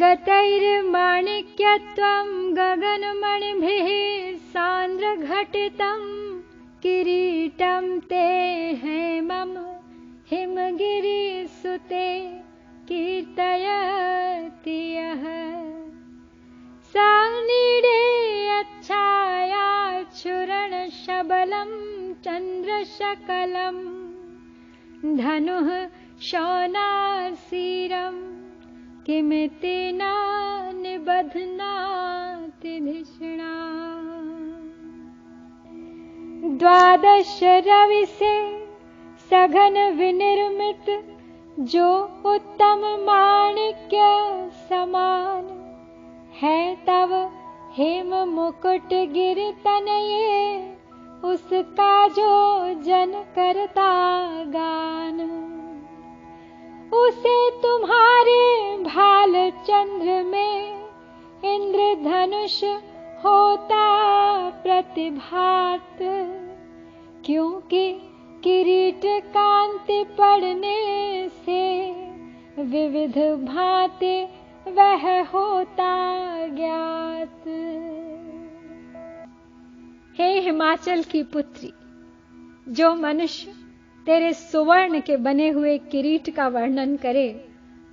गतैर्माणिक्यत्वं गगनमणिभिः सान्द्रघटितं किरीटं ते हेमं हिमगिरिसुते कीर्तयति यः सानीडे अच्छायाच्छुरणशबलं चन्द्रशकलं धनुः शौनासीरं किमिति न निबध्नाति धिषणा। द्वादश रवि से सघन विनिर्मित जो उत्तम माणिक्य समान है तव हेम मुकुट गिर तनये उसका जो जन करता गान उसे तुम्हारे भाल चंद्र में इंद्रधनुष होता प्रतिभात क्योंकि किरीट कांति पड़ने से विविध भांति वह होता ज्ञात। हे हिमाचल की पुत्री, जो मनुष्य तेरे सुवर्ण के बने हुए किरीट का वर्णन करे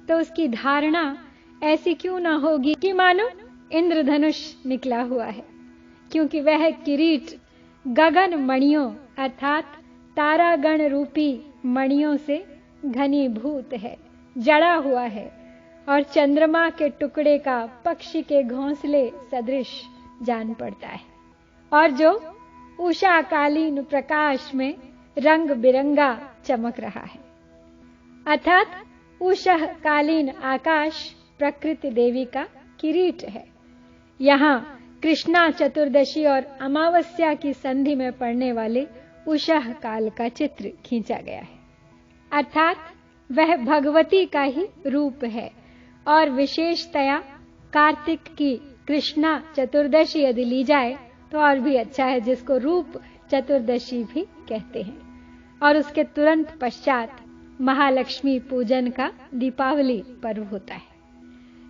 तो उसकी धारणा ऐसी क्यों ना होगी कि मानो इंद्रधनुष निकला हुआ है, क्योंकि वह किरीट गगन मणियों अर्थात तारागण रूपी मणियों से घनीभूत है, जड़ा हुआ है और चंद्रमा के टुकड़े का पक्षी के घोंसले सदृश जान पड़ता है और जो उषाकालीन प्रकाश में रंग बिरंगा चमक रहा है। अर्थात उषाकालीन आकाश प्रकृति देवी का किरीट है। यहाँ कृष्णा चतुर्दशी और अमावस्या की संधि में पड़ने वाले उषः काल का चित्र खींचा गया है, अर्थात वह भगवती का ही रूप है और विशेषतया कार्तिक की कृष्णा चतुर्दशी यदि ली जाए तो और भी अच्छा है, जिसको रूप चतुर्दशी भी कहते हैं। और उसके तुरंत पश्चात महालक्ष्मी पूजन का दीपावली पर्व होता है।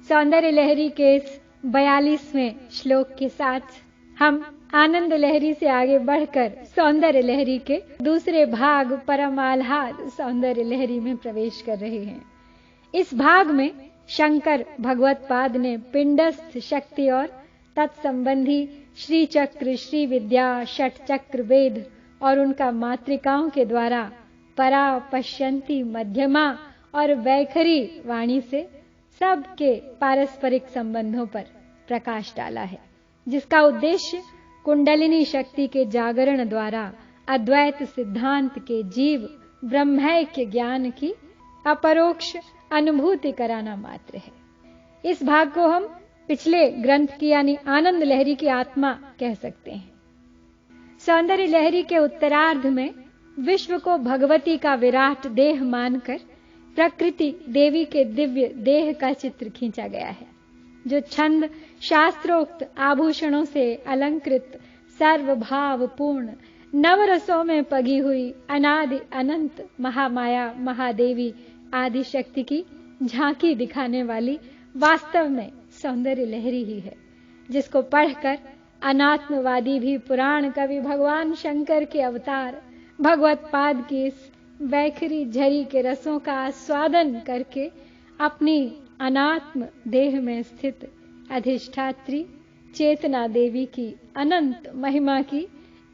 सौंदर्य लहरी के इस 42वें श्लोक के साथ हम आनंद लहरी से आगे बढ़कर सौंदर्य लहरी के दूसरे भाग परम आह्लाद सौंदर्य लहरी में प्रवेश कर रहे हैं। इस भाग में शंकर भगवत्पाद ने पिंडस्थ शक्ति और तत्संबंधी श्री चक्र, श्री विद्या, षट चक्र वेद और उनका मातृकाओं के द्वारा परा, पश्यंती, मध्यमा और वैखरी वाणी से सबके पारस्परिक संबंधों पर प्रकाश डाला है, जिसका उद्देश्य कुंडलिनी शक्ति के जागरण द्वारा अद्वैत सिद्धांत के जीव ब्रह्मैक्य ज्ञान की अपरोक्ष अनुभूति कराना मात्र है। इस भाग को हम पिछले ग्रंथ की यानी आनंद लहरी की आत्मा कह सकते हैं। सौंदर्य लहरी के उत्तरार्ध में विश्व को भगवती का विराट देह मानकर प्रकृति देवी के दिव्य देह का चित्र खींचा गया है, जो छंद शास्त्रोक्त आभूषणों से अलंकृत सर्वभाव पूर्ण नवरसों में पगी हुई अनादि अनंत महामाया महादेवी आदि शक्ति की झांकी दिखाने वाली वास्तव में सौंदर्य लहरी ही है, जिसको पढ़कर अनात्मवादी भी पुराण कवि भगवान शंकर के अवतार भगवत्पाद की इस वैखरी झरी के रसों का आस्वादन करके अपनी अनात्म देह में स्थित अधिष्ठात्री चेतना देवी की अनंत महिमा की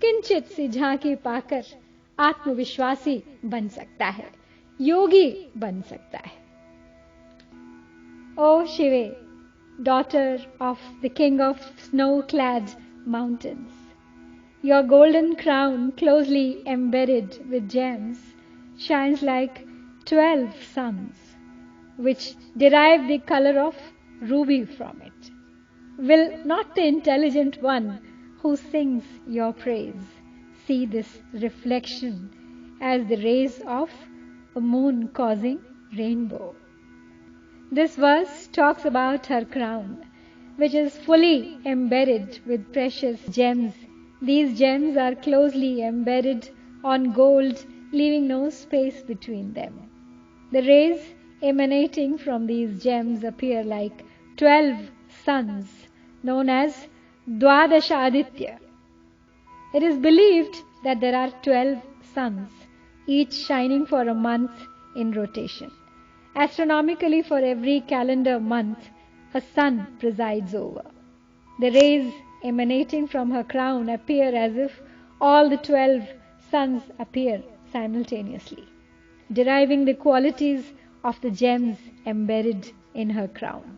किंचित सी झांकी पाकर आत्मविश्वासी बन सकता है, योगी बन सकता है। ओ शिवे, daughter of the king of snow-clad mountains, your golden crown closely embedded with gems shines like 12 suns, which derive the color of ruby from it. Will not the intelligent one who sings your praise see this reflection as the rays of a moon causing rainbow? This verse talks about her crown, which is fully embedded with precious gems. These gems are closely embedded on gold, leaving no space between them. The rays emanating from these gems appear like 12 suns known as Dwadashaditya. It is believed that there are 12 suns, each shining for a month in rotation. Astronomically, for every calendar month, a sun presides over. The rays emanating from her crown appear as if all the 12 suns appear simultaneously, deriving the qualities of the gems embedded in her crown.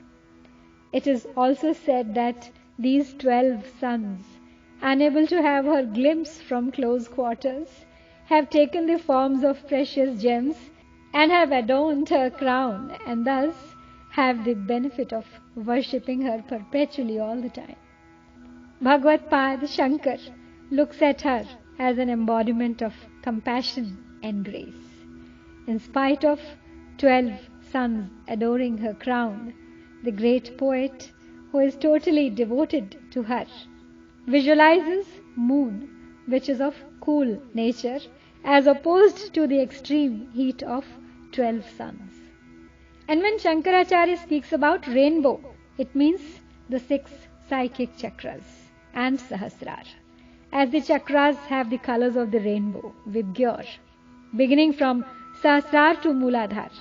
It is also said that these 12 suns, unable to have her glimpse from close quarters, have taken the forms of precious gems and have adorned her crown, and thus have the benefit of worshipping her perpetually all the time. Bhagavad Pad Shankar looks at her as an embodiment of compassion and grace. In spite of 12 suns adoring her crown, the great poet, who is totally devoted to her, visualizes moon, which is of cool nature, as opposed to the extreme heat of 12 suns. And when Shankaracharya speaks about rainbow, it means the 6 psychic chakras and Sahasrar, as the chakras have the colors of the rainbow, Vibgyor, beginning from Sahasrar to Mooladhar.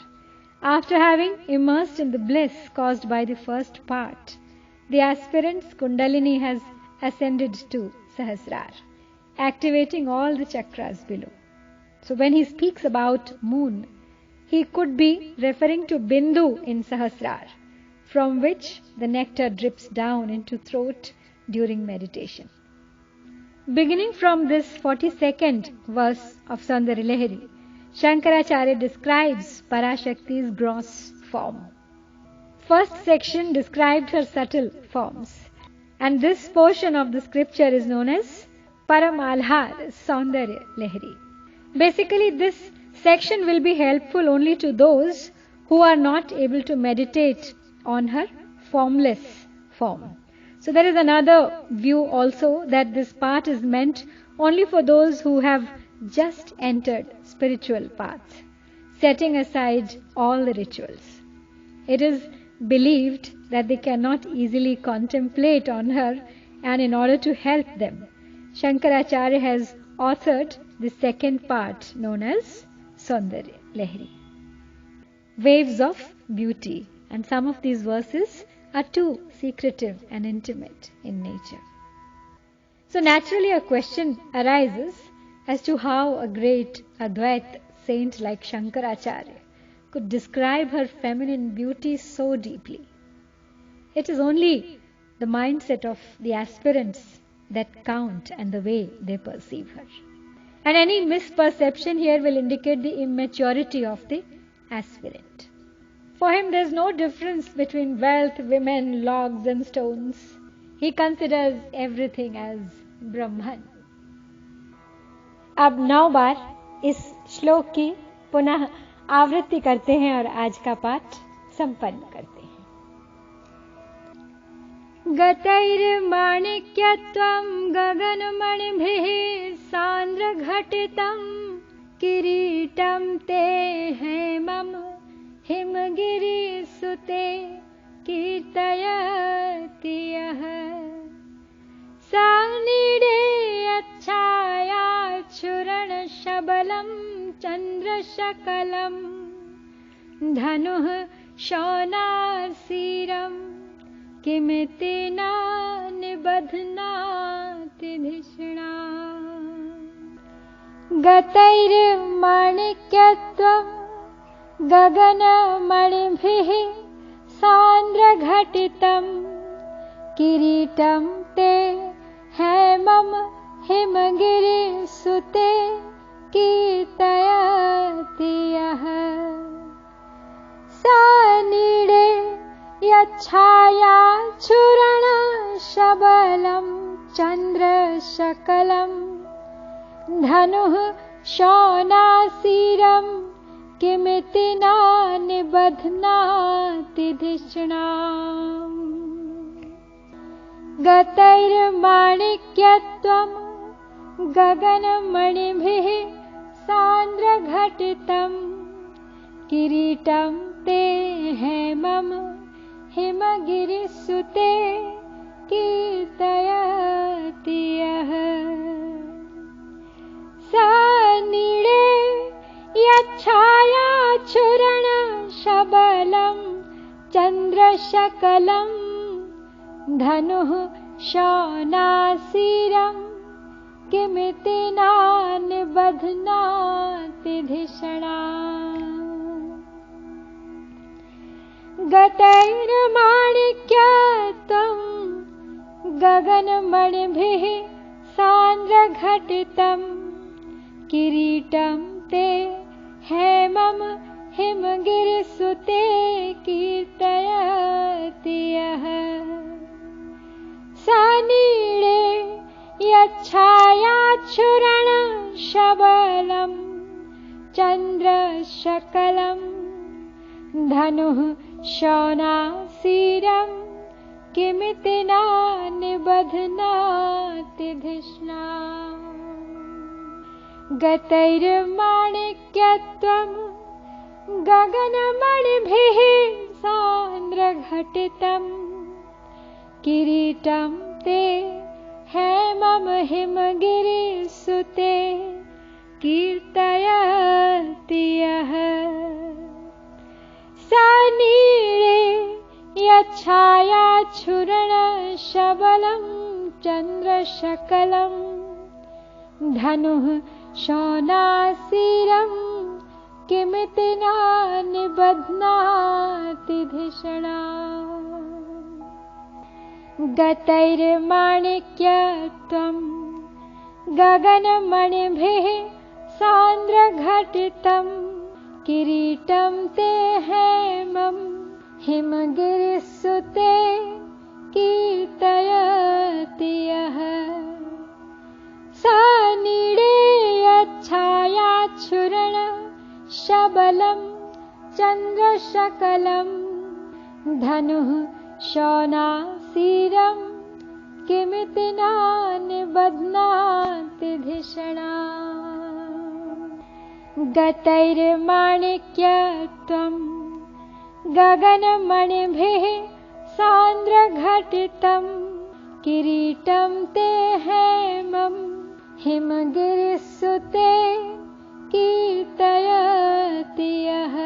After having immersed in the bliss caused by the first part, the aspirant's Kundalini has ascended to Sahasrar, activating all the chakras below. So when he speaks about moon, he could be referring to Bindu in Sahasrar, from which the nectar drips down into throat during meditation. Beginning from this 42nd verse of Saundara Lahari, Shankaracharya describes Parashakti's gross form. First section described her subtle forms, and this portion of the scripture is known as Paramalhar Saundara Lahari. Basically, this section will be helpful only to those who are not able to meditate on her formless form. So there is another view also that this part is meant only for those who have just entered spiritual paths, setting aside all the rituals. It is believed that they cannot easily contemplate on her, and in order to help them, Shankaracharya has authored the second part known as Saundara Lahari. Waves of beauty, and some of these verses are too secretive and intimate in nature. So naturally a question arises as to how a great Advaita saint like Shankaracharya could describe her feminine beauty so deeply. It is only the mindset of the aspirants that count and the way they perceive her. And any misperception here will indicate the immaturity of the aspirant. For him there is no difference between wealth, women, logs and stones. He considers everything as Brahman. अब 9 बार इस श्लोक की पुनः आवृत्ति करते हैं और आज का पाठ संपन्न करते हैं। गतैर्माणिक्यत्वं गगनमणिभिः सान्द्रघटितं किरीटं ते हेमं हिमगिरिसुते कीर्तयति यः सानिडेयच्छायाच्छुरणशबलं चन्द्रशकलं धनुः शौनासीरं किमिति न निबध्नाति धिषणा। गतैर्माणिक्यत्वं गगनमणिभिः सान्द्रघटितं किरीटं ते हेमं हिमगिरिसुते कीर्तयति यः सानिडे यच्छायाच्छुरणशबलं चन्द्रशकलं धनुः शौनासीरं किमिति न निबध्नाति धिषणा। गतैर्माणिक्यत्वं गगनमणिभिः सान्द्रघटितं किरीटं ते हेमं हिमगिरिसुते कीर्तयति यः। सनीळे यच्छायाच्छुरणशबलं चन्द्रशकलं धनुः शौनासीरं किमिति नानिबध्नाति धिषणा। गतैर्माणिक्यत्वं गगनमणिभिः सान्द्रघटितं किरीटं ते हेमं हिमगिरिसुते कीर्तयति यः। सनीळे यच्छायाच्छुरणशबलं चन्द्रशकलं धनुः शौनासीरं किमिति नानिबध्नाति धिषणा। गतैर्माणिक्यत्वं गगनमणिभिः सान्द्रघटितं किरीटं ते हेमं हिमगिरिसुते कीर्तयति यः। सनीळे यच्छायाच्छुरणशबलं चन्द्रशकलं धनुः शौनासीरं किमिति नानिबध्नाति धिषणा। गतैर्माणिक्यत्वं गगनमणिभिः सान्द्रघटितं किरीटं ते हेमं हिमगिरिसुते कीर्तयति यः। सनीळे यच्छायाच्छुरणशबलं चन्द्रशकलं धनुः शौनासीरं किमिति नानिबध्नाति धिषणा। गतैर्माणिक्यत्वं गगनमणिभिः सान्द्रघटितं किरीटं ते हेमं हिमगिरिसुते कीर्तयति यः।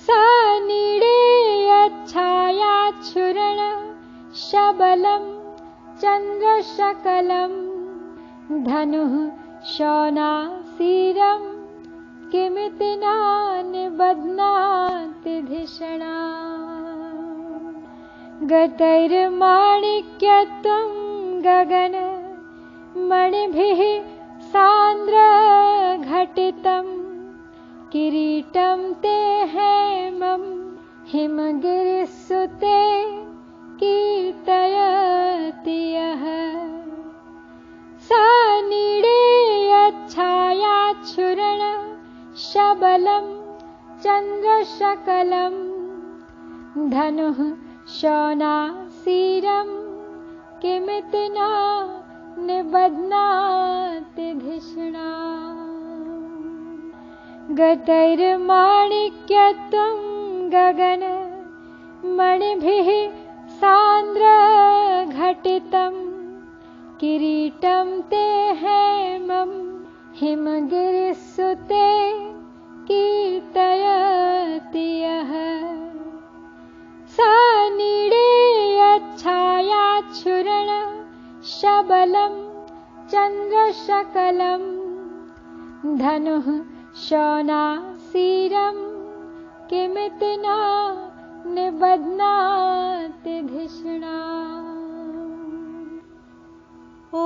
सनीळे यच्छायाच्छुरणशबलं चन्द्रशकलं धनुः शौनासीरं किमिति नानिबध्नाति धिषणा। गतैर्माणिक्यत्वं गगनमणिभिः सान्द्रघटितं किरीटं ते हेमं हिमगिरिसुते कीर्तयति यः। सनीळे यच्छायाच्छुरणशबलं चन्द्रशकलं धनुः शौनासीरं किमिति नानिबध्नाति धिषणा। गतैर्माणिक्यत्वं गगनमणिभिः सान्द्रघटितं किरीटं ते हेमं हिमगिरिसुते कीर्तयति यः। सनीळे यच्छायाच्छुरणशबलं चन्द्रशकलं धनुः शौनासीरं किमिति नानिबध्नाति धिषणा। ॐ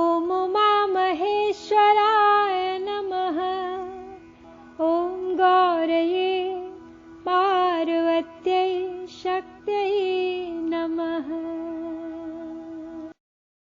उमामहेश्वराय नमः। ॐ गौरये